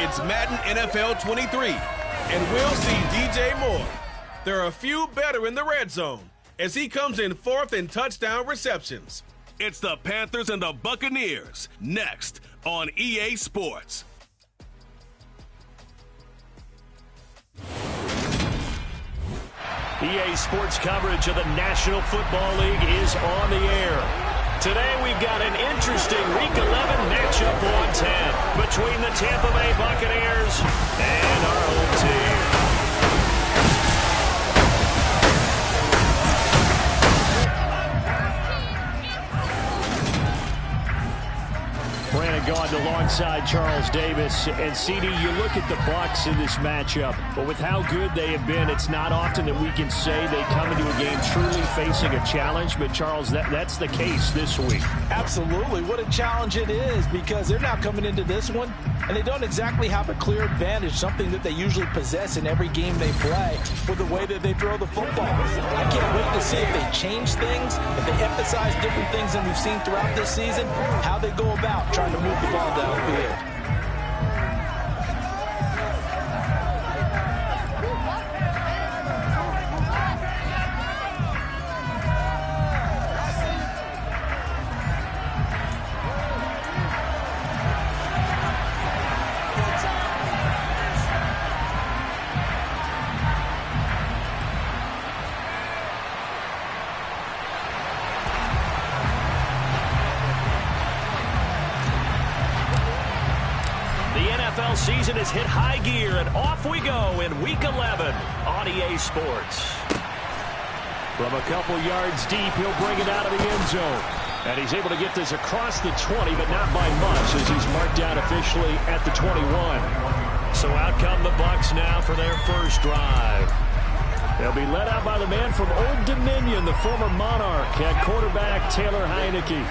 It's Madden NFL 23, and we'll see DJ Moore. There are a few better in the red zone as he comes in fourth in touchdown receptions. It's the Panthers and the Buccaneers next on EA Sports. EA Sports coverage of the National Football League is on the air. Today we've got an interesting Week 11 matchup on tap between the Tampa Bay Buccaneers and our home team. Brandon Gaudin alongside Charles Davis. And CD, you look at the Bucs in this matchup, but with how good they have been, it's not often that we can say they come into a game truly facing a challenge. But Charles, that's the case this week. Absolutely. What a challenge it is, because they're now coming into this one and they don't exactly have a clear advantage, something that they usually possess in every game they play with the way that they throw the football. I can't wait to see if they change things, if they emphasize different things than we've seen throughout this season, how they go about trying to move the ball downfield. Season has hit high gear, and off we go in Week 11 on EA Sports. From a couple yards deep, he'll bring it out of the end zone. And he's able to get this across the 20, but not by much, as he's marked down officially at the 21. So out come the Bucs now for their first drive. They'll be led out by the man from Old Dominion, the former Monarch, at quarterback Taylor Heineke.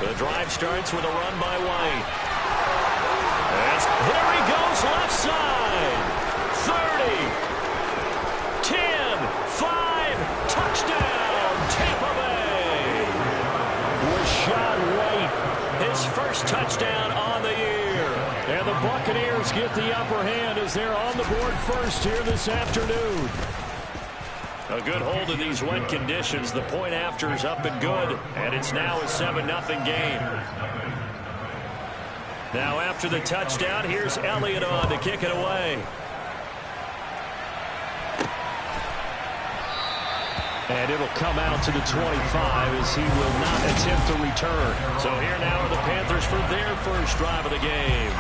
The drive starts with a run by White. There he goes left side. 30, 10, 5, touchdown, Tampa Bay. Rashad White, his first touchdown on the year. And the Buccaneers get the upper hand as they're on the board first here this afternoon. A good hold in these wet conditions. The point after is up and good, and it's now a 7-0 game. Now after the touchdown, here's Elliott on to kick it away. And it'll come out to the 25 as he will not attempt to return. So here now are the Panthers for their first drive of the game.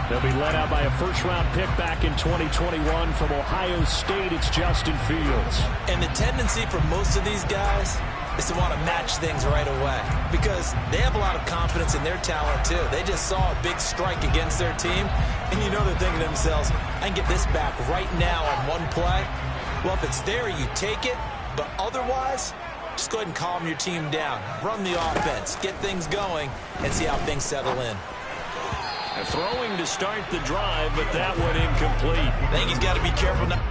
They'll be led out by a first-round pick back in 2021 from Ohio State. It's Justin Fields. And the tendency for most of these guys is to want to match things right away, because they have a lot of confidence in their talent, too. They just saw a big strike against their team, and you know they're thinking to themselves, I can get this back right now on one play. Well, if it's there, you take it, but otherwise, just go ahead and calm your team down. Run the offense, get things going, and see how things settle in. Throwing to start the drive, but that one incomplete. I think he's got to be careful now.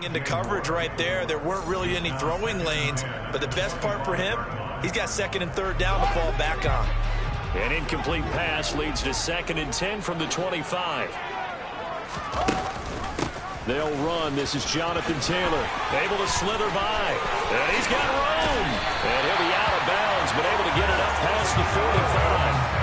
Into coverage right there. There weren't really any throwing lanes, but the best part for him, he's got second and third down to fall back on. An incomplete pass leads to 2nd and 10 from the 25. They'll run. This is Jonathan Taylor, able to slither by. And he's got room. And he'll be out of bounds, but able to get it up past the 45.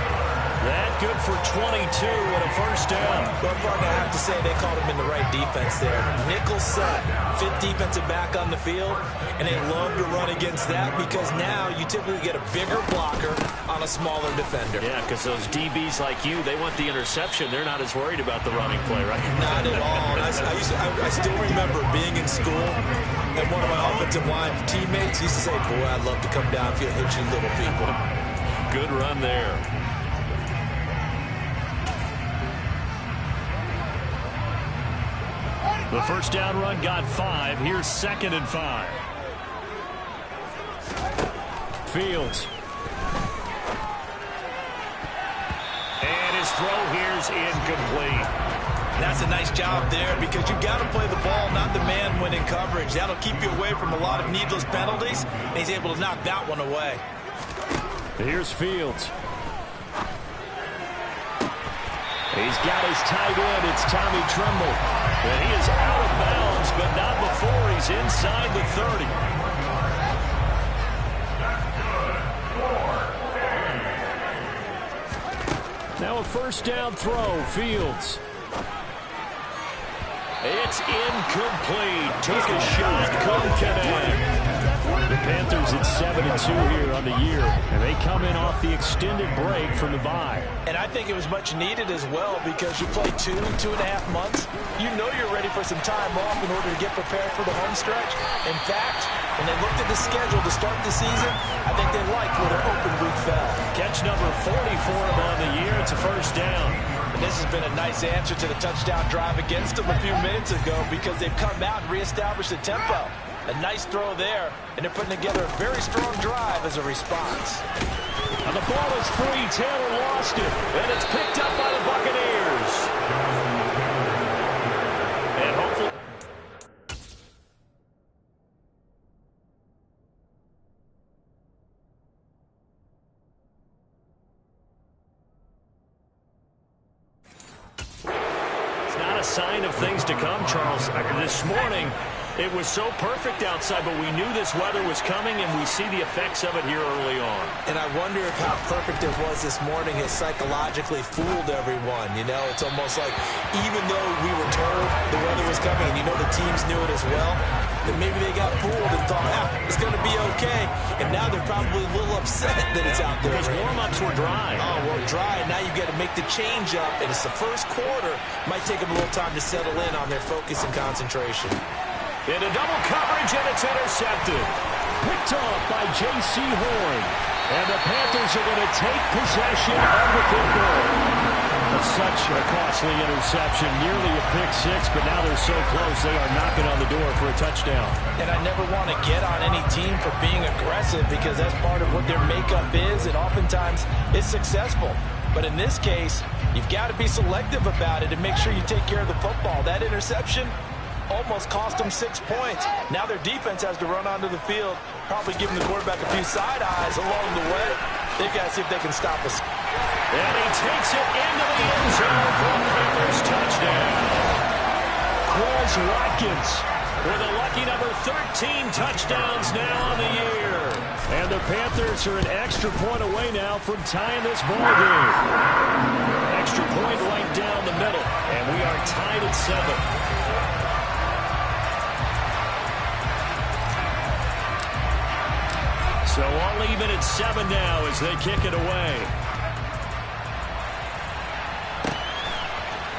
That good for 22 and a first down. Well, Mark, I have to say they called him in the right defense there. Nickel set, fifth defensive back on the field, and they love to run against that because now you typically get a bigger blocker on a smaller defender. Yeah, because those DBs like you, they want the interception. They're not as worried about the running play, right? Not at all. I still remember being in school, and one of my offensive line teammates used to say, boy, I'd love to come downfield, hit you little people. Good run there. The first down run got 5. Here's 2nd and 5. Fields. throw here's incomplete. That's a nice job there because you've got to play the ball, not the man when in coverage. That'll keep you away from a lot of needless penalties, and he's able to knock that one away. Here's Fields. He's got his tight end. It's Tommy Tremble. And he is out of bounds, but not before he's inside the 30. Now a first down throw, Fields. It's incomplete. Took a shot, couldn't connect. The Panthers at 7-2 here on the year, and they come in off the extended break from the bye. And I think it was much needed as well because you play 2.5 months. You know you're ready for some time off in order to get prepared for the home stretch. In fact, when they looked at the schedule to start the season, I think they liked where their open week fell. Catch number 40 for them on the year. It's a first down. And this has been a nice answer to the touchdown drive against them a few minutes ago because they've come out and reestablished the tempo. A nice throw there, and they're putting together a very strong drive as a response. And the ball is free. Taylor lost it, and it's picked up by the Buccaneers. And hopefully... It's not a sign of things to come, Charles. This morning... It was so perfect outside, but we knew this weather was coming, and we see the effects of it here early on. And I wonder if how perfect it was this morning has psychologically fooled everyone. You know, it's almost like even though we were told the weather was coming, and you know the teams knew it as well, that maybe they got fooled and thought, it's going to be okay. And now they're probably a little upset that it's out there. Because warm-ups were dry. Oh, well, dry, and now you've got to make the change up, and it's the first quarter. Might take them a little time to settle in on their focus and concentration. Into double coverage, and it's intercepted. Picked off by J.C. Horn. And the Panthers are going to take possession of the football. That's such a costly interception. Nearly a pick six, but now they're so close they are knocking on the door for a touchdown. And I never want to get on any team for being aggressive because that's part of what their makeup is, and oftentimes it's successful. But in this case, you've got to be selective about it and make sure you take care of the football. That interception almost cost them 6 points. Now their defense has to run onto the field, probably giving the quarterback a few side eyes along the way. They've got to see if they can stop us. And he takes it into the end zone for a Panthers touchdown. Quez Watkins with a lucky number 13 touchdowns now on the year. And the Panthers are an extra point away now from tying this ball game. Extra point right down the middle, and we are tied at 7. So all even at 7 now as they kick it away.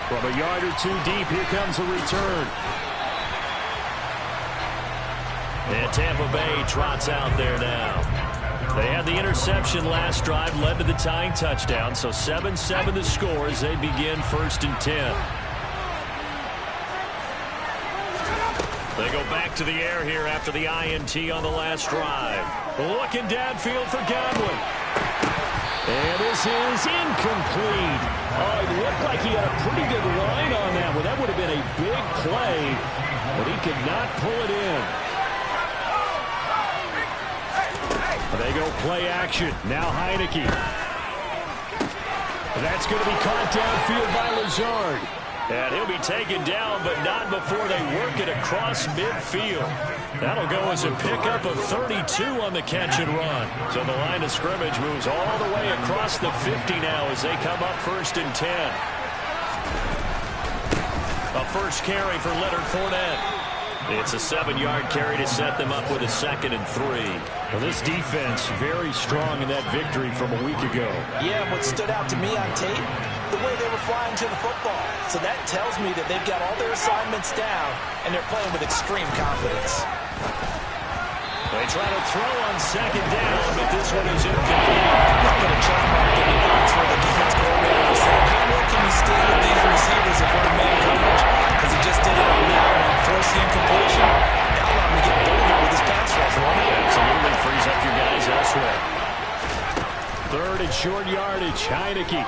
From a yard or two deep, here comes a return. And Tampa Bay trots out there now. They had the interception last drive, led to the tying touchdown. So 7-7 the score as they begin 1st and 10. They go back to the air here after the INT on the last drive. Looking downfield for Godwin. And this is incomplete. Oh, it looked like he had a pretty good line on that one. That would have been a big play, but he could not pull it in. They go play action. Now Heineke. That's going to be caught downfield by Lazard. And he'll be taken down, but not before they work it across midfield. That'll go as a pickup of 32 on the catch and run. So the line of scrimmage moves all the way across the 50 now as they come up 1st and 10. A first carry for Leonard Fournette. It's a 7-yard carry to set them up with a 2nd and 3. Well, this defense very strong in that victory from a week ago. Yeah, what stood out to me on tape, the way they were flying to the football. So that tells me that they've got all their assignments down, and they're playing with extreme confidence. They try to throw on 2nd down, but this one is incomplete. They put a check mark in the box where the defense coordinator said, how well can we stay with these receivers if we're in man coverage? Because he just did it on that one, force the incompletion. Now allow him to get bolder with his pass rush, won't it? Absolutely frees up your guys elsewhere. 3rd and short yardage, Heineke.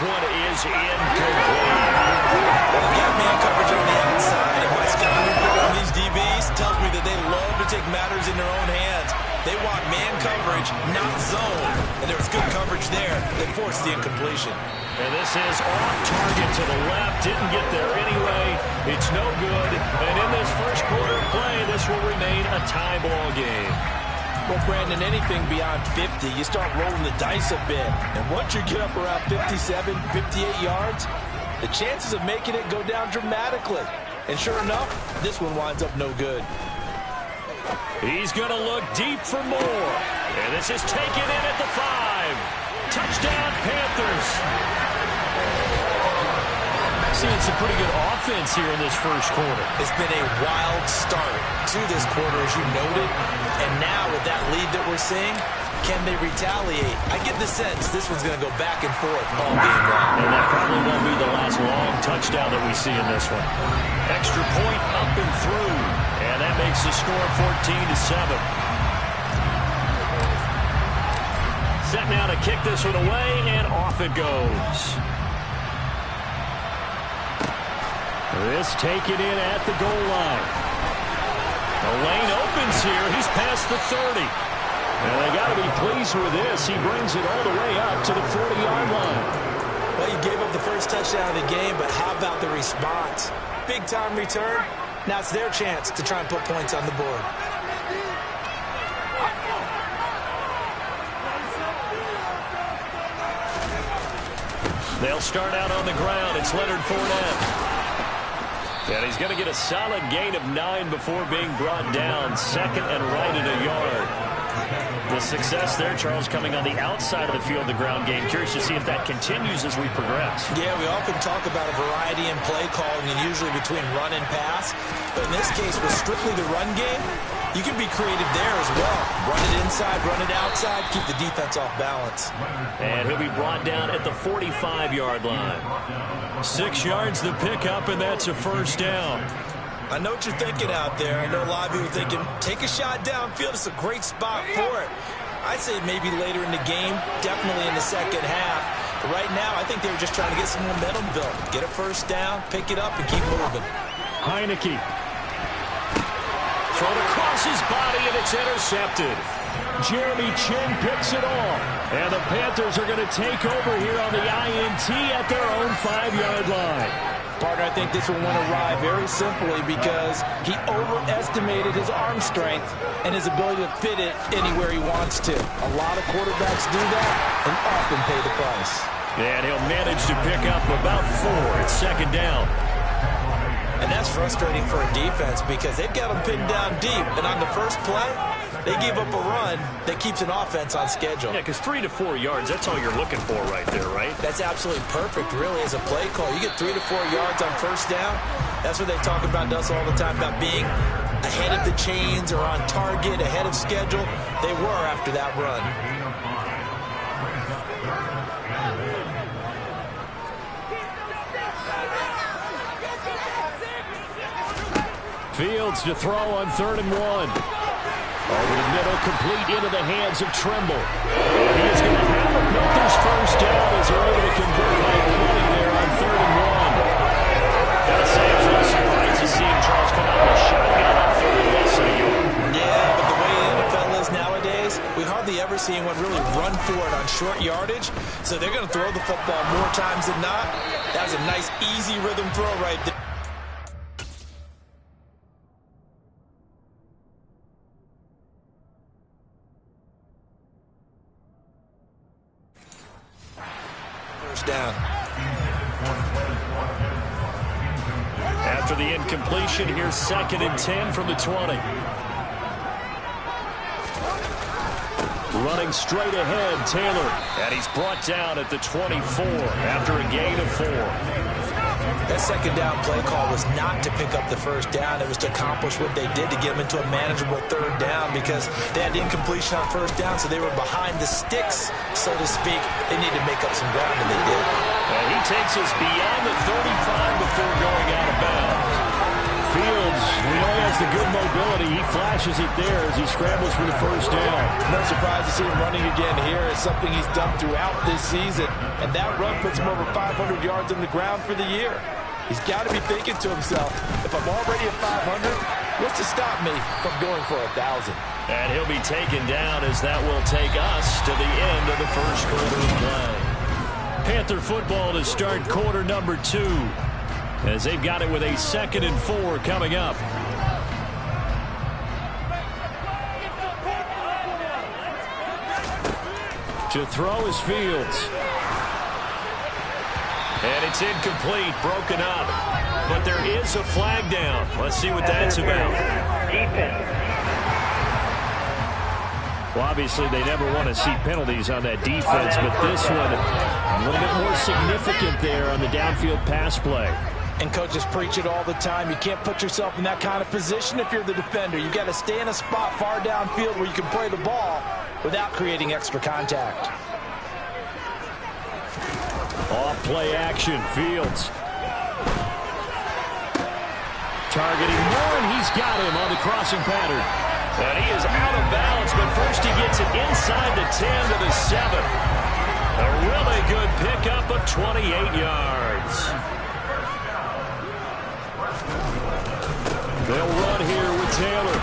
one is incomplete. They got man coverage on the outside, and my scouting report on these DBs tells me that they love to take matters in their own hands. They want man coverage, not zone. And there was good coverage there. They forced the incompletion. And this is off target to the left. Didn't get there anyway. It's no good. And in this first quarter of play, this will remain a tie ball game. Well, Brandon, anything beyond 50, you start rolling the dice a bit. And once you get up around 57, 58 yards, the chances of making it go down dramatically. And sure enough, this one winds up no good. He's going to look deep for more. And this is taken in at the 5. Touchdown, Panthers. Seeing some pretty good offense here in this first quarter. It's been a wild start to this quarter, as you noted. And now with that lead that we're seeing, can they retaliate? I get the sense this one's going to go back and forth all game long. And that probably won't be the last long touchdown that we see in this one. Extra point up and through. And that makes the score 14-7. Set now to kick this one away, and off it goes. This taken in at the goal line. The lane opens here. He's past the 30. And they got to be pleased with this. He brings it all the way up to the 40-yard line. Well, you gave up the first touchdown of the game, but how about the response? Big-time return. Now it's their chance to try and put points on the board. They'll start out on the ground. It's Leonard Fournette. And he's going to get a solid gain of 9 before being brought down. Second and right at a yard. The success there, Charles, coming on the outside of the field, the ground game. Curious to see if that continues as we progress. Yeah, we often talk about a variety in play calling, and usually between run and pass. But in this case, with strictly the run game, you can be creative there as well. Run it inside, run it outside, keep the defense off balance. And he'll be brought down at the 45-yard line. 6 yards the pickup, and that's a first down. I know what you're thinking out there. I know a lot of people are thinking, take a shot downfield. It's a great spot for it. I'd say maybe later in the game, definitely in the second half. But right now, I think they were just trying to get some momentum built. Get a first down, pick it up, and keep moving. Heineke. Thrown across his body, and it's intercepted. Jeremy Chin picks it off. And the Panthers are going to take over here on the INT at their own 5-yard line. Partner, I think this one went awry very simply because he overestimated his arm strength and his ability to fit it anywhere he wants to. A lot of quarterbacks do that and often pay the price. And he'll manage to pick up about 4. It's second down. And that's frustrating for a defense because they've got them pinned down deep. And on the first play, they gave up a run that keeps an offense on schedule. Yeah, because 3 to 4 yards, that's all you're looking for right there, right? That's absolutely perfect, really, as a play call. You get 3 to 4 yards on first down. That's what they talk about us all the time, about being ahead of the chains or on target, ahead of schedule. They were after that run. Fields to throw on 3rd and 1. Over the middle, complete into the hands of Trimble. And he is going to have a Panthers first down as they're able to convert by 20 there on 3rd and 1. Gotta say, I was a little surprised to see him, Charles, come out with a shotgun on 3rd and less than a yard. Yeah, but the way the NFL is nowadays, we hardly ever see anyone really run for it on short yardage. So they're going to throw the football more times than not. That was a nice, easy rhythm throw right there. Down. After the incompletion, here's 2nd and 10 from the 20. Running straight ahead, Taylor. And he's brought down at the 24 after a gain of 4. That second down play call was not to pick up the first down. It was to accomplish what they did to get them into a manageable 3rd down because they had incompletion on first down, so they were behind the sticks, so to speak. They needed to make up some ground, and they did. And he takes us beyond the 35 before going out of bounds. Fields, we know he has the good mobility. He flashes it there as he scrambles for the first down. No surprise to see him running again here. It's something he's done throughout this season. And that run puts him over 500 yards on the ground for the year. He's got to be thinking to himself, if I'm already at 500, what's to stop me from going for 1,000? And he'll be taken down as that will take us to the end of the first quarter of play. Panther football to start quarter number 2 as they've got it with a 2nd and 4 coming up. To throw is Fields. And it's incomplete, broken up. But there is a flag down. Let's see what that's about. Well, obviously, they never want to see penalties on that defense, but this one a little bit more significant there on the downfield pass play. And coaches preach it all the time. You can't put yourself in that kind of position if you're the defender. You've got to stay in a spot far downfield where you can play the ball without creating extra contact. Off play action, Fields. Targeting Moore, and he's got him on the crossing pattern. And he is out of bounds, but first he gets it inside the 10 to the 7. A really good pickup of 28 yards. They'll run here with Taylor.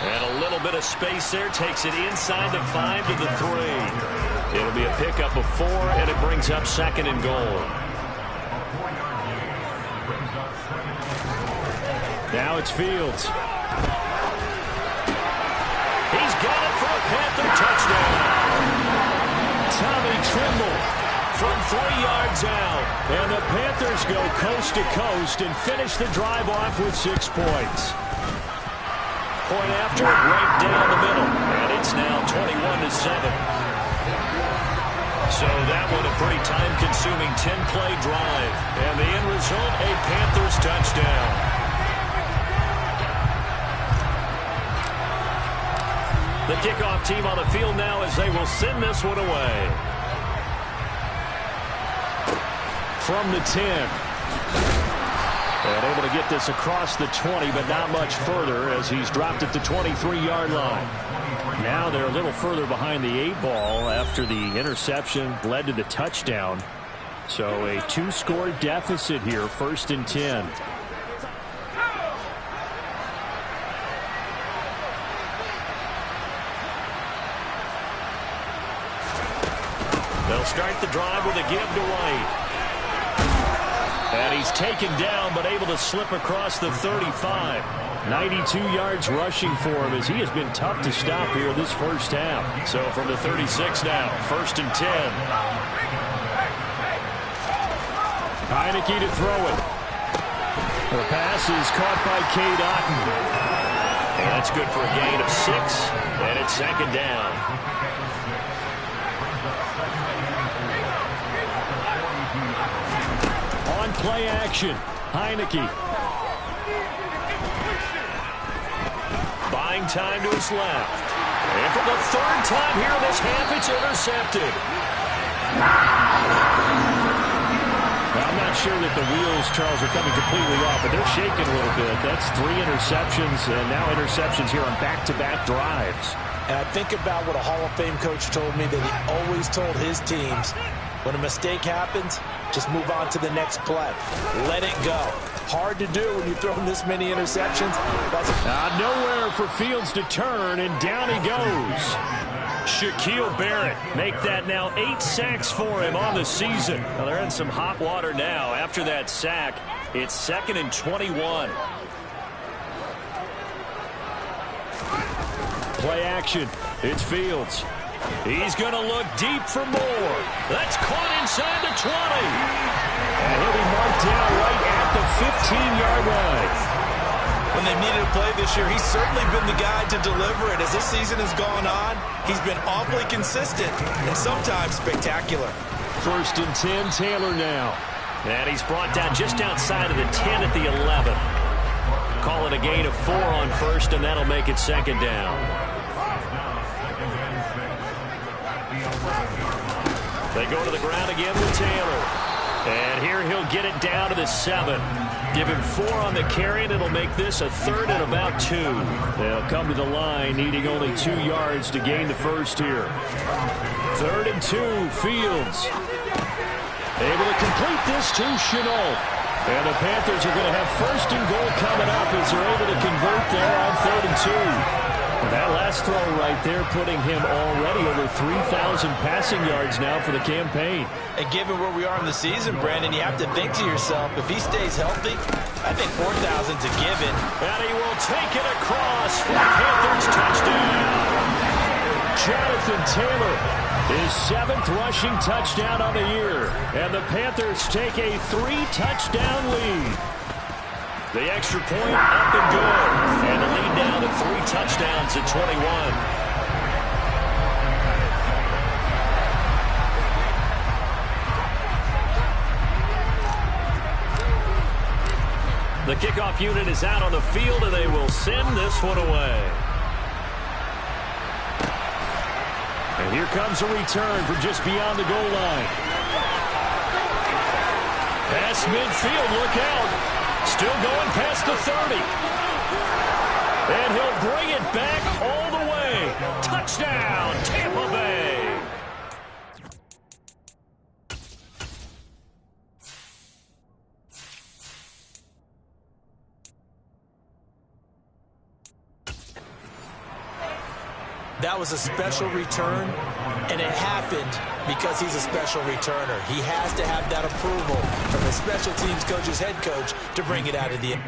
And a little bit of space there, takes it inside the 5 to the 3. It'll be a pickup of 4, and it brings up 2nd and goal. Now it's Fields. He's got it for a Panther touchdown. Tommy Tremble from 3 yards out. And the Panthers go coast to coast and finish the drive off with 6 points. Point after it right down the middle. And it's now 21-7. So that one a pretty time-consuming 10-play drive. And the end result, a Panthers touchdown. The kickoff team on the field now as they will send this one away. From the 10. And able to get this across the 20, but not much further as he's dropped at the 23-yard line. Now they're a little further behind the 8 ball after the interception led to the touchdown. So a 2-score deficit here, 1st and 10. They'll start the drive with a give to White. And he's taken down, but able to slip across the 35. 92 yards rushing for him as he has been tough to stop here this first half. So from the 36 now, 1st and 10. Heineke to throw it. The pass is caught by Cade Otton. And that's good for a gain of 6, and it's 2nd down. On play action, Heineke. Buying time to his left. And for the 3rd time here in this half, it's intercepted. Now, I'm not sure that the wheels, Charles, are coming completely off, but they're shaking a little bit. That's 3 interceptions, and now interceptions here on back-to-back drives. And I think about what a Hall of Fame coach told me that he always told his teams, when a mistake happens, just move on to the next play. Let it go. Hard to do when you throw this many interceptions. Nowhere for Fields to turn, and down he goes. Shaquille Barrett make that now 8 sacks for him on the season. Well, they're in some hot water now. After that sack, it's 2nd and 21. Play action. It's Fields. He's going to look deep for more. That's caught inside the 20. And he'll be marked down right at the 15-yard line. When they've needed a play this year, he's certainly been the guy to deliver it. As this season has gone on, he's been awfully consistent and sometimes spectacular. 1st and 10, Taylor now. And he's brought down just outside of the 10 at the 11. Call it a gain of 4 on 1st, and that'll make it 2nd down. They go to the ground again with Taylor. And here he'll get it down to the 7. Give him 4 on the carry, and it'll make this a 3rd and about 2. They'll come to the line, needing only 2 yards to gain the first here. 3rd and 2, Fields. Able to complete this to Chenault. And the Panthers are going to have 1st and goal coming up as they're able to convert there on 3rd and 2. That last throw right there putting him already over 3,000 passing yards now for the campaign. And given where we are in the season, Brandon, you have to think to yourself, if he stays healthy, I think 4,000's a given. And he will take it across for the Panthers touchdown. Jonathan Taylor, his 7th rushing touchdown on the year. And the Panthers take a 3-touchdown lead. The extra point up and good. And the lead down to 3 touchdowns at 21. The kickoff unit is out on the field, and they will send this one away. And here comes a return from just beyond the goal line. Pass midfield, look out. Still going past the 30. And he'll bring it back all the way. Touchdown, Tampa Bay. That was a special return, and it happened because he's a special returner. He has to have that approval from the special teams coach's head coach to bring it out of the end.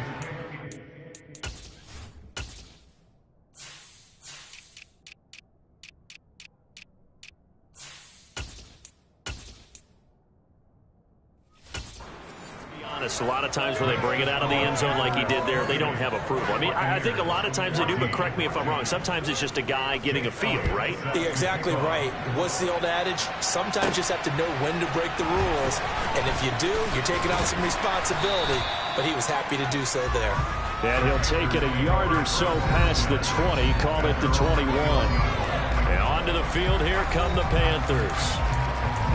A lot of times when they bring it out of the end zone like he did there, they don't have approval. I mean, I think a lot of times they do, but correct me if I'm wrong. Sometimes it's just a guy getting a feel, right? You're exactly right. What's the old adage? Sometimes you just have to know when to break the rules. And if you do, you're taking on some responsibility. But he was happy to do so there. And he'll take it a yard or so past the 20, call it the 21. And onto the field, here come the Panthers.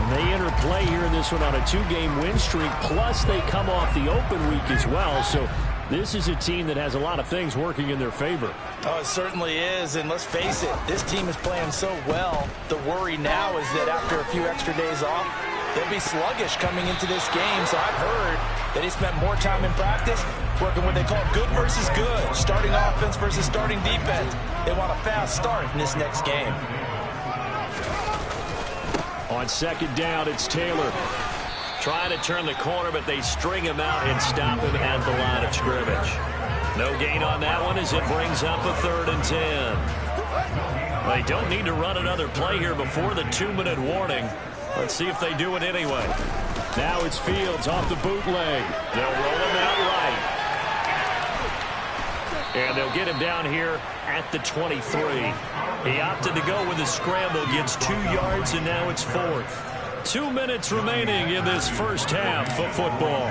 They enter play here in this one on a 2-game win streak, plus they come off the open week as well. So this is a team that has a lot of things working in their favor. Oh, it certainly is. And let's face it, this team is playing so well. The worry now is that after a few extra days off, they'll be sluggish coming into this game. So I've heard that he spent more time in practice working what they call good versus good, starting offense versus starting defense. They want a fast start in this next game. On 2nd down, it's Taylor. Trying to turn the corner, but they string him out and stop him at the line of scrimmage. No gain on that one as it brings up a 3rd and 10. They don't need to run another play here before the 2-minute warning. Let's see if they do it anyway. Now it's Fields off the bootleg. They'll roll him out right. And they'll get him down here at the 23. He opted to go with a scramble, gets 2 yards, and now it's 4th. 2 minutes remaining in this first half of football.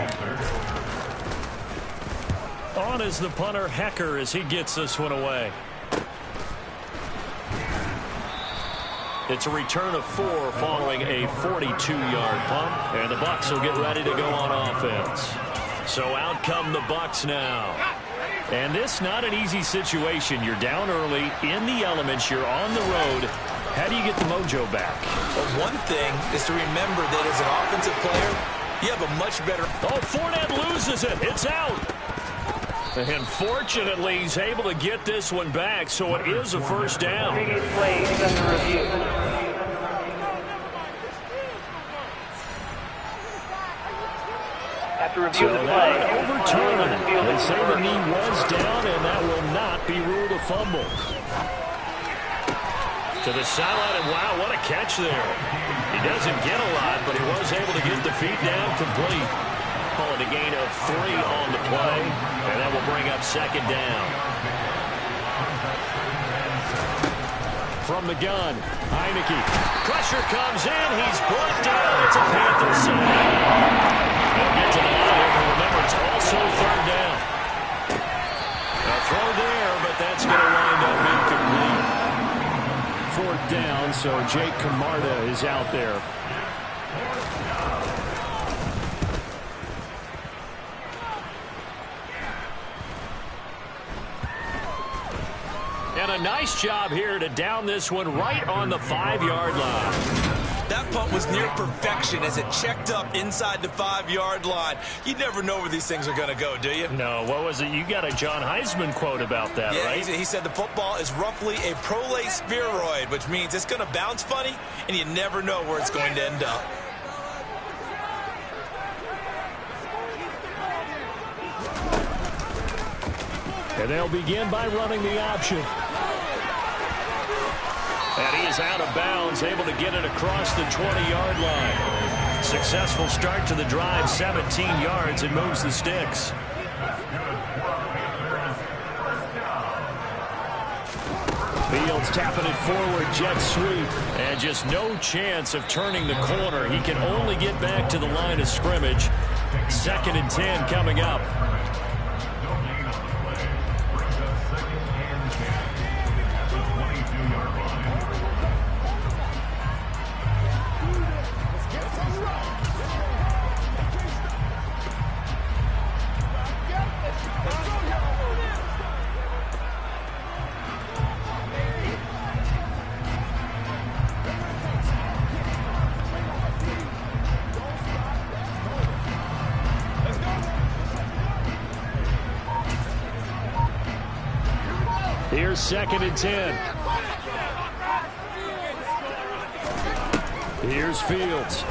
On is the punter, Hecker, as he gets this one away. It's a return of 4 following a 42-yard punt, and the Bucs will get ready to go on offense. So out come the Bucs now. And this not an easy situation. You're down early, in the elements, you're on the road. How do you get the mojo back? Well, one thing is to remember that as an offensive player, you have a much better... Oh, Fournette loses it. It's out. And fortunately, he's able to get this one back, so it is a first down. Play is under review. After review of the play, overturned. They say the knee was down, and that will not be ruled a fumble. To the sideline, and wow, what a catch there. He doesn't get a lot, but he was able to get the feet down complete. Call it a gain of 3 on the play, and that will bring up 2nd down. From the gun, Heineke. Pressure comes in. He's brought down. It's a Panther sack. They'll get to the line, and remember, it's also 3rd down. A throw there, but that's going to wind up incomplete. 4th down, so Jake Camarda is out there. And a nice job here to down this one right on the 5-yard line. That punt was near perfection as it checked up inside the 5-yard line. You never know where these things are going to go, do you? No, what was it? You got a John Heisman quote about that, yeah, right? He said the football is roughly a prolate spheroid, which means it's going to bounce funny, and you never know where it's going to end up. And they'll begin by running the option. And he is out of bounds, able to get it across the 20-yard line. Successful start to the drive, 17 yards, and moves the sticks. Fields tapping it forward, jet sweep, and just no chance of turning the corner. He can only get back to the line of scrimmage. 2nd and 10 coming up. Here's 2nd and 10. Here's Fields.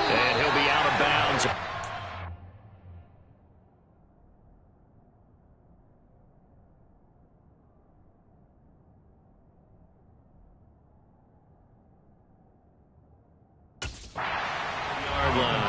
And he'll be out of bounds. Yard line.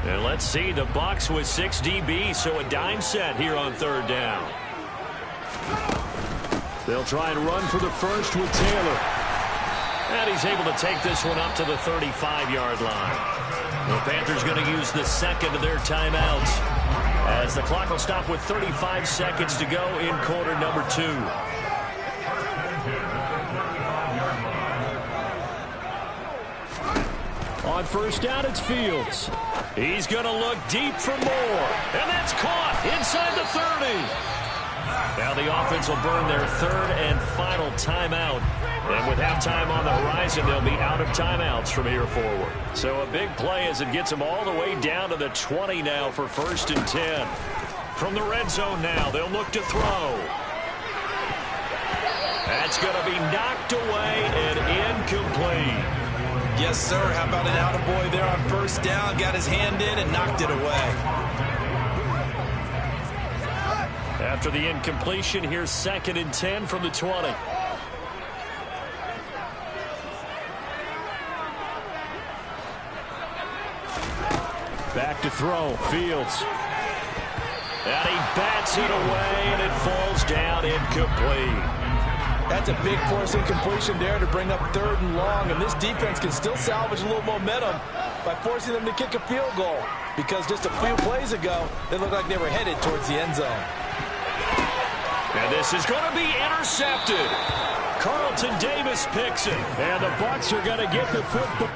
And let's see, the Bucs with 6 DBs, so a dime set here on 3rd down. They'll try and run for the first with Taylor. And he's able to take this one up to the 35-yard line. The Panthers going to use the 2nd of their timeouts, as the clock will stop with 35 seconds to go in quarter number 2. On 1st down, it's Fields. He's going to look deep for more. And that's caught inside the 30. Now the offense will burn their 3rd and final timeout. And with halftime on the horizon, they'll be out of timeouts from here forward. So a big play as it gets them all the way down to the 20 now for 1st and 10. From the red zone now, they'll look to throw. That's going to be knocked away and incomplete. Yes, sir. How about an attaboy there on 1st down? Got his hand in and knocked it away. After the incompletion, here's 2nd and 10 from the 20. Back to throw. Fields. And he bats it away, and it falls down incomplete. That's a big force incompletion there to bring up 3rd and long, and this defense can still salvage a little momentum by forcing them to kick a field goal, because just a few plays ago, they looked like they were headed towards the end zone. And this is going to be intercepted. Carlton Davis picks it, and the Bucs are going to get the football.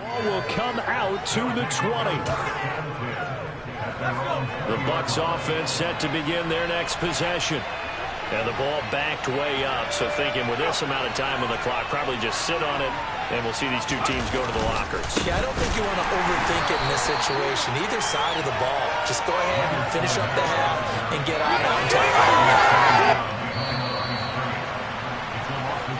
Ball will come out to the 20. The Bucs offense set to begin their next possession. And the ball backed way up, so thinking with this amount of time on the clock, probably just sit on it, and we'll see these two teams go to the lockers. Yeah, I don't think you want to overthink it in this situation. Either side of the ball. Just go ahead and finish up the half and get out on top.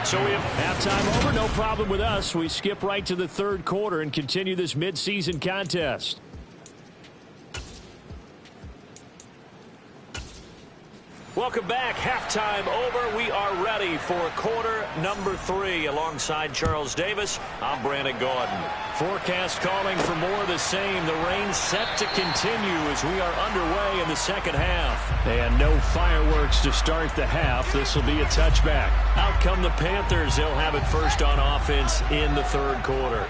So we have halftime over, no problem with us. We skip right to the third quarter and continue this midseason contest. Welcome back. Halftime over. We are ready for quarter number 3. Alongside Charles Davis, I'm Brandon Gordon. Forecast calling for more of the same. The rain set to continue as we are underway in the second half. And no fireworks to start the half. This will be a touchback. Out come the Panthers. They'll have it first on offense in the third quarter.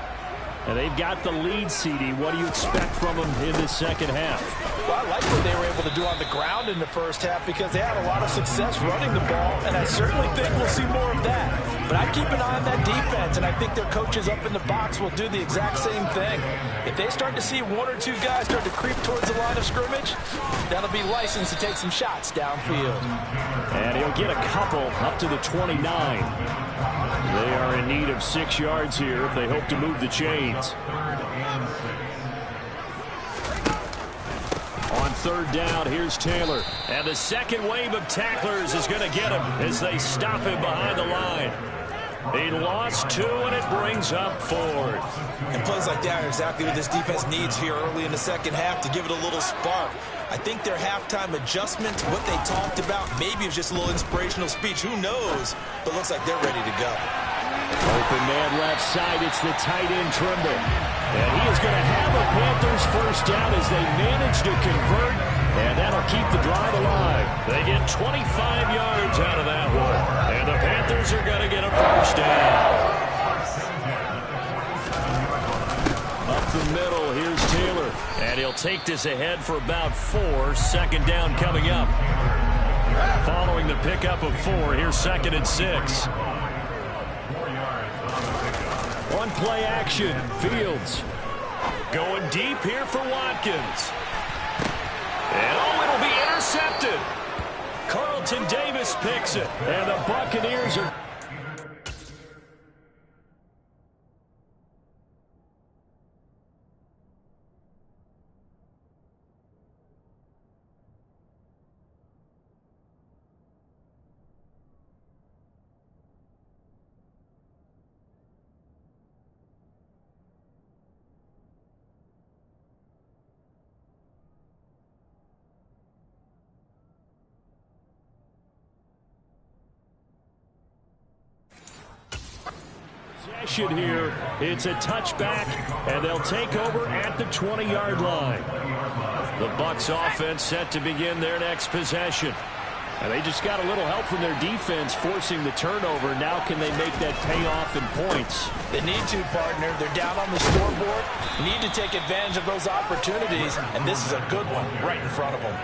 And they've got the lead, CD. What do you expect from them in this second half? Well, I like what they were able to do on the ground in the first half because they had a lot of success running the ball, and I certainly think we'll see more of that. But I keep an eye on that defense, and I think their coaches up in the box will do the exact same thing. If they start to see one or two guys start to creep towards the line of scrimmage, that'll be licensed to take some shots downfield. And he'll get a couple up to the 29. They are in need of 6 yards here if they hope to move the chains. On third down, here's Taylor. And the second wave of tacklers is going to get him as they stop him behind the line. He lost 2, and it brings up 4th. And plays like that are exactly what this defense needs here early in the second half to give it a little spark. I think their halftime adjustment, what they talked about, maybe it was just a little inspirational speech. Who knows? But looks like they're ready to go. Open man left side. It's the tight end Trimble. And he is going to have a Panthers first down as they manage to convert. And that'll keep the drive alive. They get 25 yards out of that one. And the Panthers are going to get a first down. Up the middle, here's Taylor. And he'll take this ahead for about 4. Second down coming up. Following the pickup of 4, here's 2nd and 6. One play action. Fields going deep here for Watkins. And it'll be intercepted. Carlton Davis picks it. And the Buccaneers are... here. It's a touchback, and they'll take over at the 20-yard line. The Bucs offense set to begin their next possession. And they just got a little help from their defense forcing the turnover. Now can they make that pay off in points? They need to, partner. They're down on the scoreboard. Need to take advantage of those opportunities, and this is a good one right in front of them.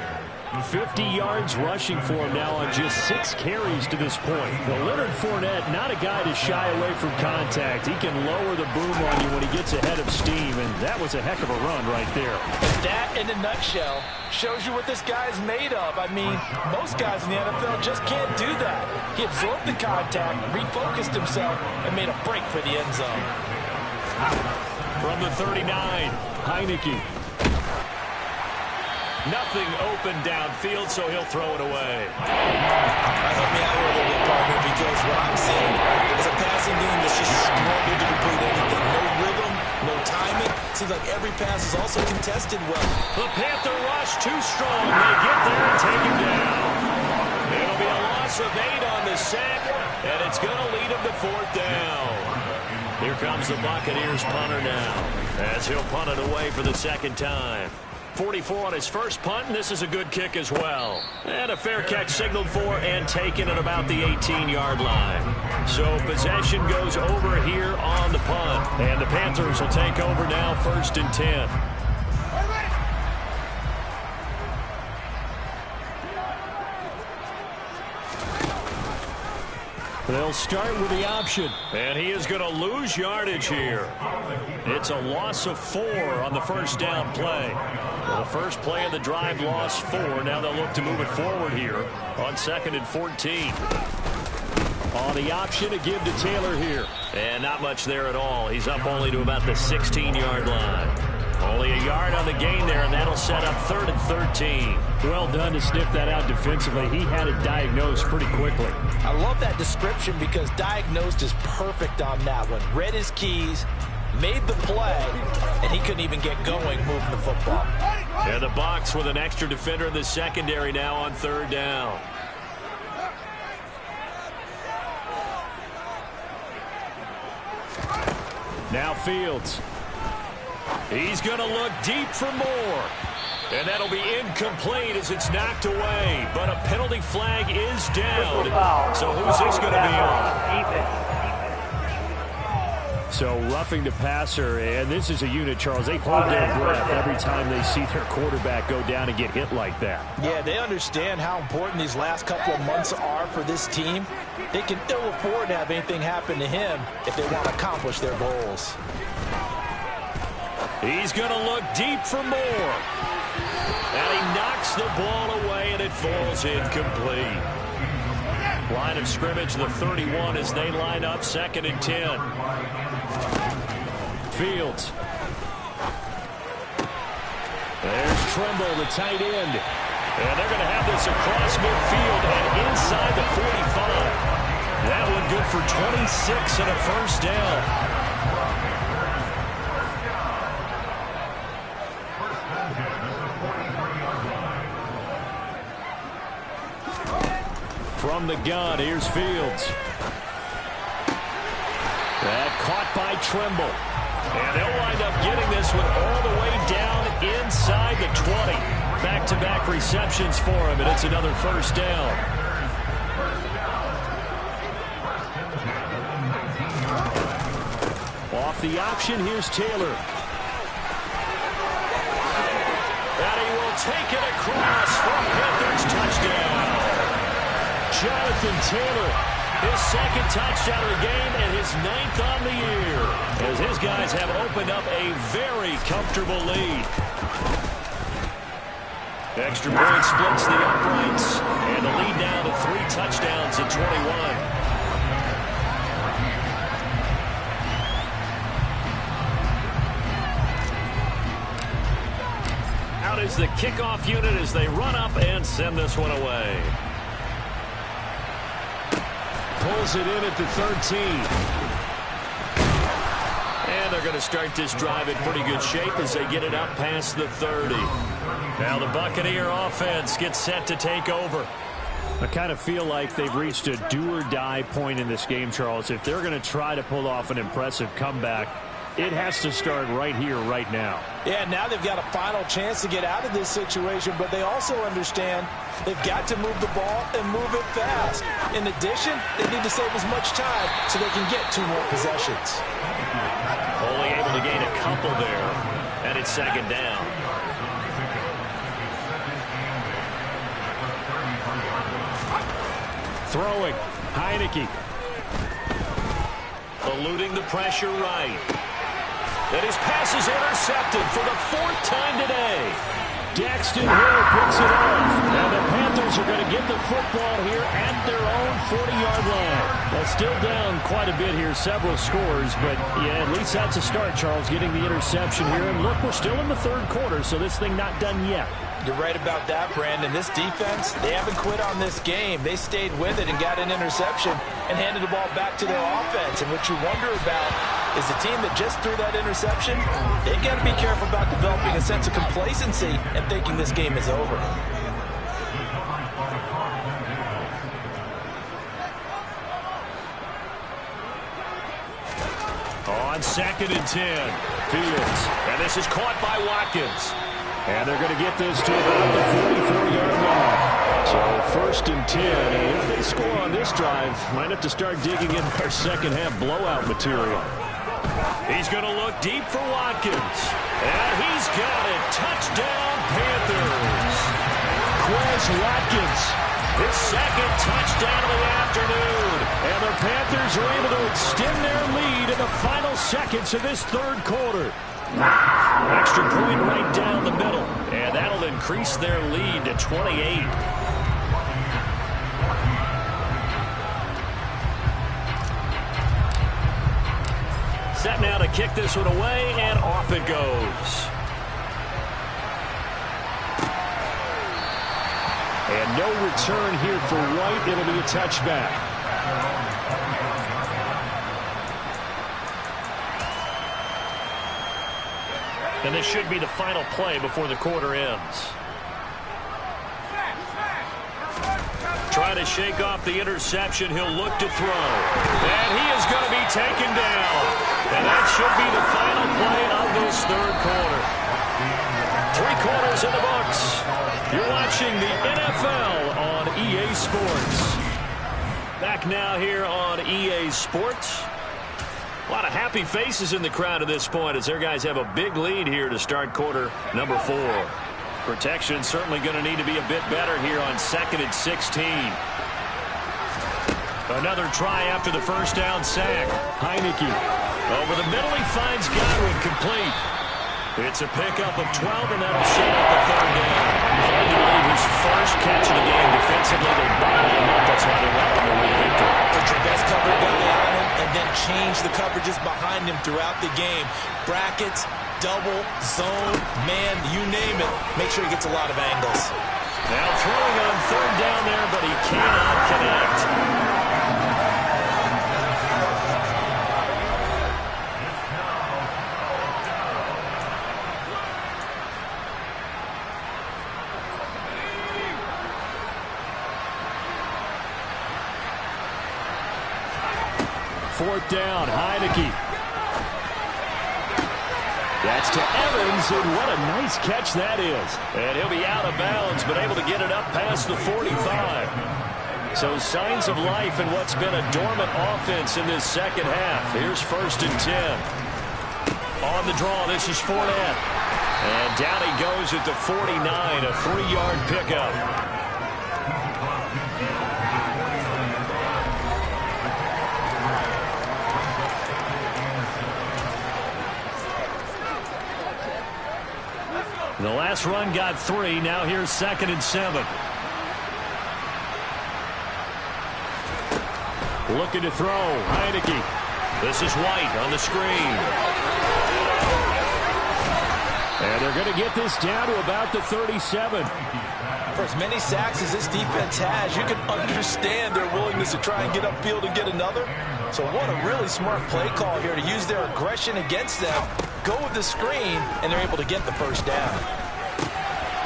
50 yards rushing for him now on just 6 carries to this point. Well, Leonard Fournette, not a guy to shy away from contact. He can lower the boom on you when he gets ahead of steam, and that was a heck of a run right there. That, in a nutshell, shows you what this guy's made of. I mean, most guys in the NFL just can't do that. He absorbed the contact, refocused himself, and made a break for the end zone. From the 39, Heineke. Nothing open downfield, so he'll throw it away. Help me out here a little bit, partner, because what I'm seeing is a passing game that's just struggled to complete anything. No rhythm, no timing. Seems like every pass is also contested well. The Panther rush too strong. They get there and take him down. It'll be a loss of 8 on the sack, and it's going to lead him to 4th down. Here comes the Buccaneers punter now, as he'll punt it away for the second time. 44 on his first punt, and this is a good kick as well. And a fair catch signaled for and taken at about the 18-yard line. So possession goes over here on the punt. And the Panthers will take over now, 1st and 10. They'll start with the option. And he is going to lose yardage here. It's a loss of 4 on the first down play. Well, the first play of the drive lost 4. Now they'll look to move it forward here on 2nd and 14. On the option to give to Taylor here. And not much there at all. He's up only to about the 16-yard line. Only a yard on the gain there, and that'll set up 3rd and 13. Well done to sniff that out defensively. He had it diagnosed pretty quickly. I love that description because diagnosed is perfect on that one. Read his keys, made the play, and he couldn't even get going moving the football. And the Bucs with an extra defender in the secondary now on 3rd down. Now Fields. He's going to look deep for more. And that'll be incomplete as it's knocked away. But a penalty flag is down. So who's this going to be on? So roughing the passer, and this is a unit, Charles. They hold their breath every time they see their quarterback go down and get hit like that. Yeah, they understand how important these last couple of months are for this team. They can ill afford to have anything happen to him if they want to accomplish their goals. He's going to look deep for more. And he knocks the ball away, and it falls incomplete. Line of scrimmage, the 31, as they line up 2nd and 10. Fields. There's Tremble, the tight end. And they're going to have this across midfield and inside the 45. That one good for 26 and a first down. From the gun, here's Fields. That caught by Tremble. And they'll wind up getting this one all the way down inside the 20. Back-to-back receptions for him, and it's another first down. Off the option, here's Taylor. And he will take it across for a Panthers touchdown. Jonathan Taylor, his 2nd touchdown of the game and his 9th on the year, as his guys have opened up a very comfortable lead. Extra point splits the uprights, and the lead now to 3 touchdowns at 21. Out is the kickoff unit as they run up and send this one away. Pulls it in at the 13. And they're going to start this drive in pretty good shape as they get it up past the 30. Now the Buccaneer offense gets set to take over. I kind of feel like they've reached a do-or-die point in this game, Charles. If they're going to try to pull off an impressive comeback, it has to start right here, right now. Yeah, now they've got a final chance to get out of this situation, but they also understand they've got to move the ball and move it fast. In addition, they need to save as much time so they can get 2 more possessions. Only able to gain a couple there, and it's 2nd down. Throwing, Heineke. Eluding the pressure right. And his pass is intercepted for the 4th time today. Daxton Hill picks it off. And the Panthers are going to get the football here at their own 40-yard line. Well, still down quite a bit here, several scores. But, yeah, at least that's a start, Charles, getting the interception here. And, look, we're still in the 3rd quarter, so this thing not done yet. You're right about that, Brandon. This defense, they haven't quit on this game. They stayed with it and got an interception and handed the ball back to their offense. And what you wonder about is the team that just threw that interception, they got to be careful about developing a sense of complacency and thinking this game is over. On 2nd and 10, Fields. And this is caught by Watkins. And they're going to get this to about the 44-yard line. So 1st and 10. And if they score on this drive, might have to start digging in our second-half blowout material. He's going to look deep for Watkins. And he's got it. Touchdown, Panthers. Quez Watkins. His second touchdown of the afternoon. And the Panthers are able to extend their lead in the final seconds of this third quarter. Extra point right down the middle. And that'll increase their lead to 28. Set now to kick this one away, and off it goes. And no return here for White. It'll be a touchback. And this should be the final play before the quarter ends. Trying to shake off the interception. He'll look to throw. And he is going to be taken down. And that should be the final play of this third quarter. 3 quarters in the books. You're watching the NFL on EA Sports. Back now here on EA Sports. A lot of happy faces in the crowd at this point as their guys have a big lead here to start quarter number 4. Protection certainly going to need to be a bit better here on 2nd and 16. Another try after the first down sack. Heineke. Over the middle, he finds Godwin complete. It's a pickup of 12, and that'll set up the third down. Hard to believe his first catch of the game defensively. They bottled him up. That's why they went on the win victory. Put your best cover guy on him and then change the coverages behind him throughout the game. Brackets, double, zone, man, you name it. Make sure he gets a lot of angles. Now throwing on third down there, but he cannot connect. Fourth down, Heineke. That's to Evans, and what a nice catch that is. And he'll be out of bounds, but able to get it up past the 45. So signs of life in what's been a dormant offense in this second half. Here's 1st and 10. On the draw, this is Fournette. And down he goes at the 49, a 3-yard pickup. The last run got 3. Now here's 2nd and 7. Looking to throw. Heineke. This is White on the screen. And they're going to get this down to about the 37. For as many sacks as this defense has, you can understand their willingness to try and get upfield and get another. So what a really smart play call here to use their aggression against them. Go with the screen, and they're able to get the first down.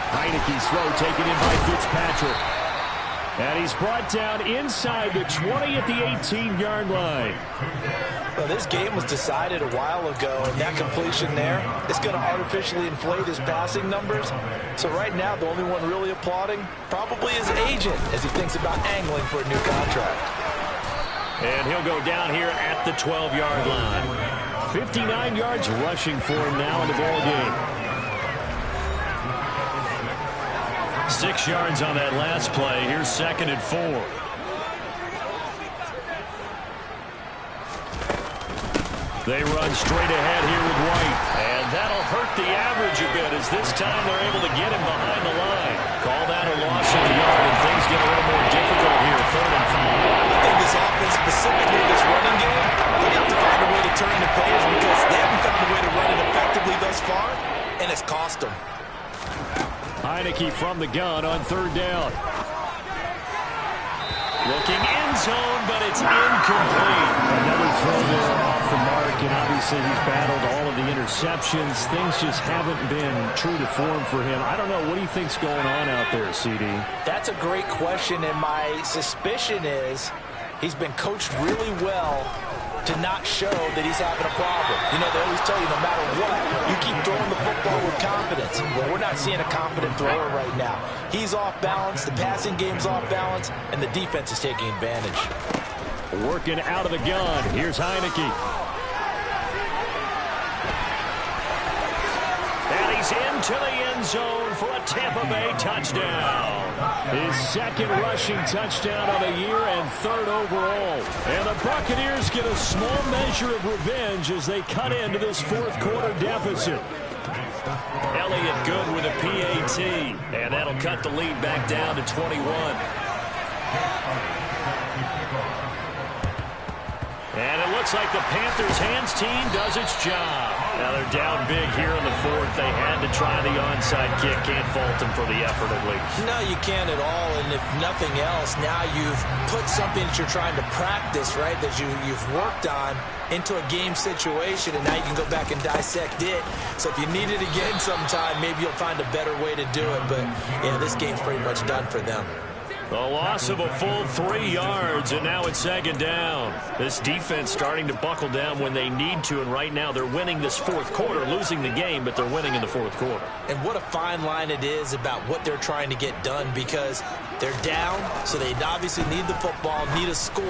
Heineke's throw taken in by Fitzpatrick. And he's brought down inside the 20 at the 18-yard line. Well, this game was decided a while ago, and that completion there is going to artificially inflate his passing numbers. So right now, the only one really applauding probably his agent as he thinks about angling for a new contract. And he'll go down here at the 12-yard line. 59 yards rushing for him now in the ball game. 6 yards on that last play. Here's 2nd and 4. They run straight ahead here with White. And that'll hurt the average a bit as this time they're able to get him behind the line. Call that a loss of a yard, and things get a little more difficult here. 3rd and 5. I think this offense, specifically this running game, they have to find a way to turn the players because they haven't found a way to run it effectively thus far, and it's cost them. Heineke from the gun on 3rd down. Looking end zone, but it's incomplete. Another throw there off the mark, and obviously he's battled all of the interceptions. Things just haven't been true to form for him. I don't know. What do you think's going on out there, CD? That's a great question, and my suspicion is he's been coached really well to not show that he's having a problem. You know, they always tell you no matter what, you keep throwing the football with confidence. Well, we're not seeing a confident thrower right now. He's off balance, the passing game's off balance, and the defense is taking advantage. Working out of the gun. Here's Heineke. And he's into the end end zone for a Tampa Bay touchdown. His second rushing touchdown of the year and third overall. And the Buccaneers get a small measure of revenge as they cut into this fourth quarter deficit. Elliott good with a PAT, and that'll cut the lead back down to 21. And it looks like the Panthers' hands team does its job. Now they're down big here in the fourth. They had to try the onside kick. Can't fault them for the effort at least. No, you can't at all. And if nothing else, now you've put something that you're trying to practice, right, that you've worked on into a game situation, and now you can go back and dissect it. So if you need it again sometime, maybe you'll find a better way to do it. But, yeah, this game's pretty much done for them. A loss of a full 3 yards, and now it's second down. This defense starting to buckle down when they need to, and right now they're winning this fourth quarter, losing the game, but they're winning in the fourth quarter. And what a fine line it is about what they're trying to get done, because they're down, so they obviously need the football, need a score,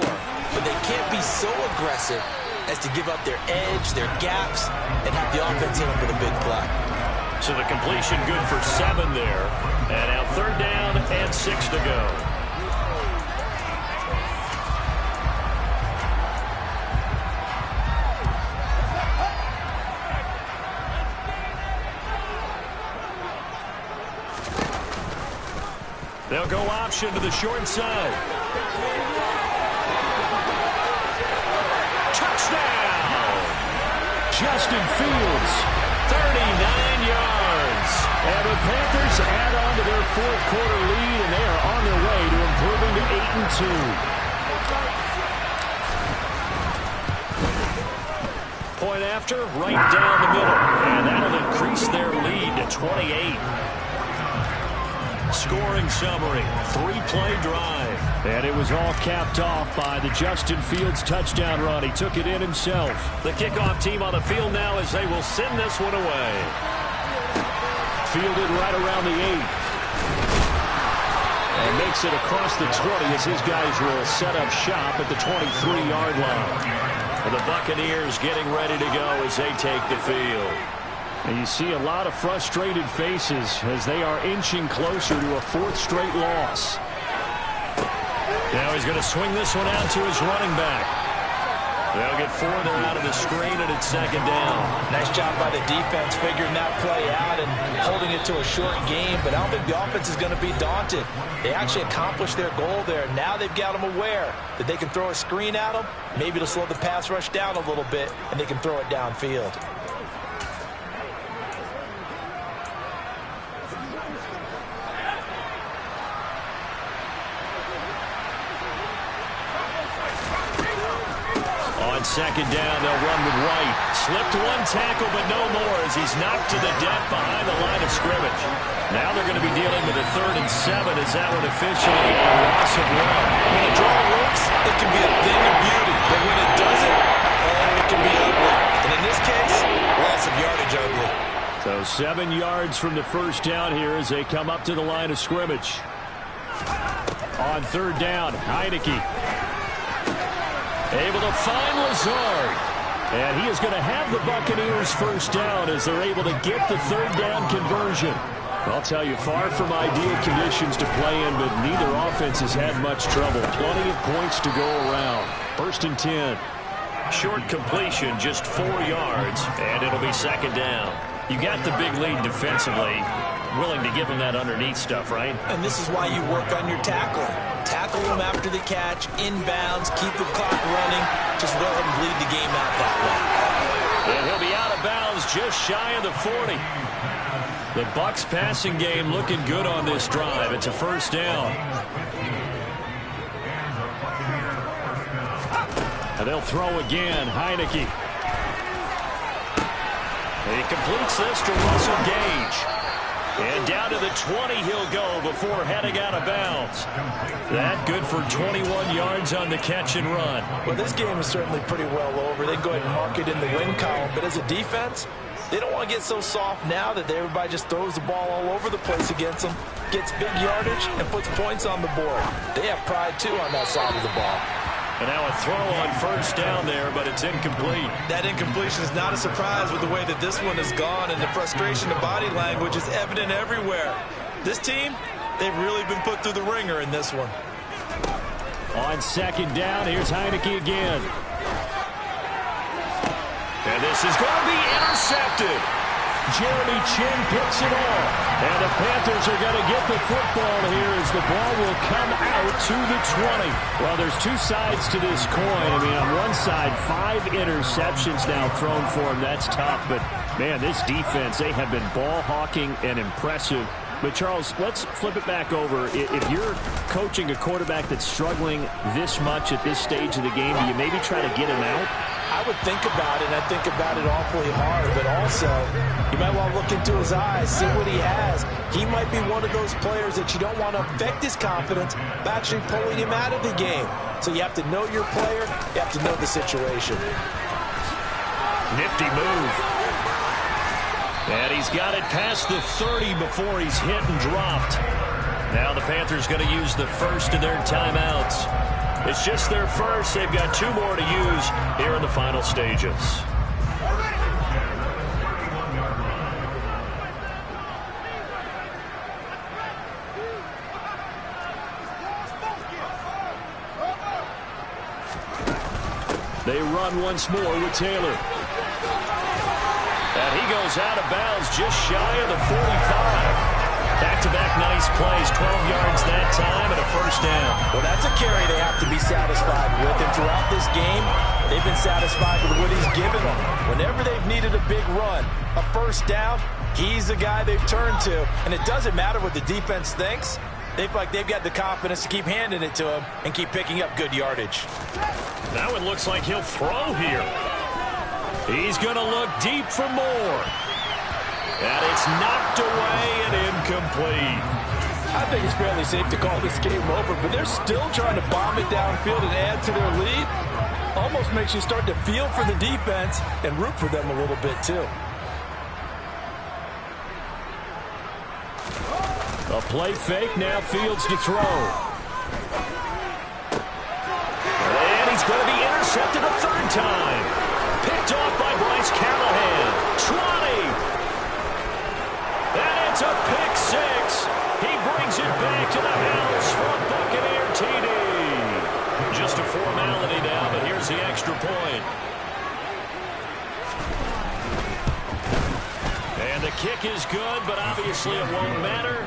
but they can't be so aggressive as to give up their edge, their gaps, and have the offense hit them with a big play. So the completion good for 7 there. And now third down and 6 to go. They'll go option to the short side. Touchdown! Justin Fields. 39 yards. And the Panthers add on to their fourth quarter lead, and they are on their way to improving to 8-2. Point after, right down the middle. And that'll increase their lead to 28. Scoring summary, 3-play drive. And it was all capped off by the Justin Fields touchdown run. He took it in himself. The kickoff team on the field now as they will send this one away. Fielded right around the 8. And makes it across the 20 as his guys will set up shop at the 23-yard line. And the Buccaneers getting ready to go as they take the field. And you see a lot of frustrated faces as they are inching closer to a 4th straight loss. Now he's going to swing this one out to his running back. They'll get 4 there out of the screen, and it's second down. Nice job by the defense figuring that play out and holding it to a short game, but I don't think the offense is going to be daunted. They actually accomplished their goal there. Now they've got them aware that they can throw a screen at them. Maybe it'll slow the pass rush down a little bit, and they can throw it downfield. On second down, they'll run with White. Slipped one tackle, but no more as he's knocked to the deck behind the line of scrimmage. Now they're going to be dealing with a 3rd and 7 as that one officially a loss of 1. When the draw works, it can be a thing of beauty, but when it doesn't, it can be ugly. And in this case, loss of yardage ugly. So 7 yards from the first down here as they come up to the line of scrimmage. On third down, Heineke. Able to find Lazard. And he is going to have the Buccaneers first down as they're able to get the third down conversion. I'll tell you, far from ideal conditions to play in, but neither offense has had much trouble. Plenty of points to go around. 1st and 10. Short completion, just 4 yards, and it'll be second down. You got the big lead defensively. Willing to give them that underneath stuff, right? And this is why you work on your tackling. Tackle them after the catch, inbounds, keep the clock running. Just go ahead and bleed the game out that way. And he'll be out of bounds just shy of the 40. The Bucs passing game looking good on this drive. It's a first down. And they'll throw again. Heineke. He completes this to Russell Gage. And down to the 20 he'll go before heading out of bounds. That good for 21 yards on the catch and run. Well, this game is certainly pretty well over. They can go ahead and mark it in the win column. But as a defense, they don't want to get so soft now that everybody just throws the ball all over the place against them, gets big yardage, and puts points on the board. They have pride, too, on that side of the ball. And now a throw on first down there, but it's incomplete. That incompletion is not a surprise with the way that this one has gone, and the frustration of body language is evident everywhere. This team, they've really been put through the ringer in this one. On second down, here's Heineke again. And this is going to be intercepted. Jeremy Chin picks it off. And the Panthers are going to get the football here as the ball will come out to the 20. Well, there's two sides to this coin. I mean, on one side, 5 interceptions now thrown for him. That's tough. But, man, this defense, they have been ball hawking and impressive. But, Charles, let's flip it back over. If you're coaching a quarterback that's struggling this much at this stage of the game, do you maybe try to get him out? I would think about it, and I think about it awfully hard, but also you might want to look into his eyes, see what he has. He might be one of those players that you don't want to affect his confidence by actually pulling him out of the game. So you have to know your player, you have to know the situation. Nifty move. And he's got it past the 30 before he's hit and dropped. Now the Panthers going to use the first of their timeouts. It's just their first. They've got 2 more to use here in the final stages. They run once more with Taylor. And he goes out of bounds just shy of the 45. Back-to-back nice plays, 12 yards that time and a first down. Well, that's a carry they have to be satisfied with. And throughout this game, they've been satisfied with what he's given them. Whenever they've needed a big run, a first down, he's the guy they've turned to. And it doesn't matter what the defense thinks. They feel like they've got the confidence to keep handing it to him and keep picking up good yardage. Now it looks like he'll throw here. He's going to look deep for more. And it's knocked away and incomplete. I think it's fairly safe to call this game over, but they're still trying to bomb it downfield and add to their lead. Almost makes you start to feel for the defense and root for them a little bit, too. A play fake, now Fields to throw. And he's going to be intercepted a third time. Picked off by Bryce Callahan. 20. And it's a pick 6. He brings it back to the house for a Buccaneer TD. Just a formality now, but here's the extra point. And the kick is good, but obviously it won't matter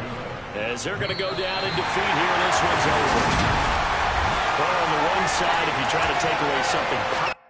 as they're going to go down in defeat here, and this one's over. Well, on the one side, if you try to take away something